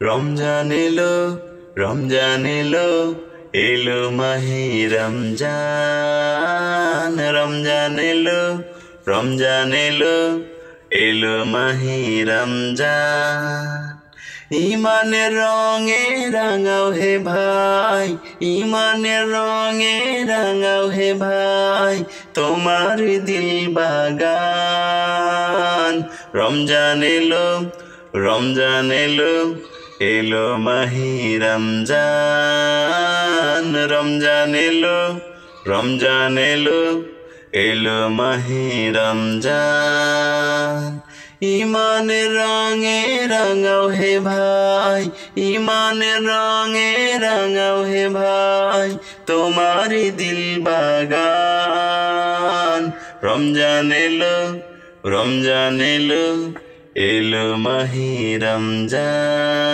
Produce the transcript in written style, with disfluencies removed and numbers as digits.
রমজান এলো, রমজান এলো, এলো মাহে রমজান। রমজান এলো, রমজান এলো, এলো মাহে রমজান। ইমানের রঙে রাঙাও হে ভাই, ইমানের রঙে রাঙাও হে ভাই, তোমার দিল বাগান। রমজান এলো, রমজান এলো, এলো মাহে রমজান। রমজান এলো, রমজান এলো, এলো মাহে রমজান। ইমানের রঙে রাঙাও হে ভাই, ইমানের রঙে রাঙাও হে ভাই, তোমার দিল বাগান। রমজান এলো, রমজান এলো, এলো মাহে রমজান।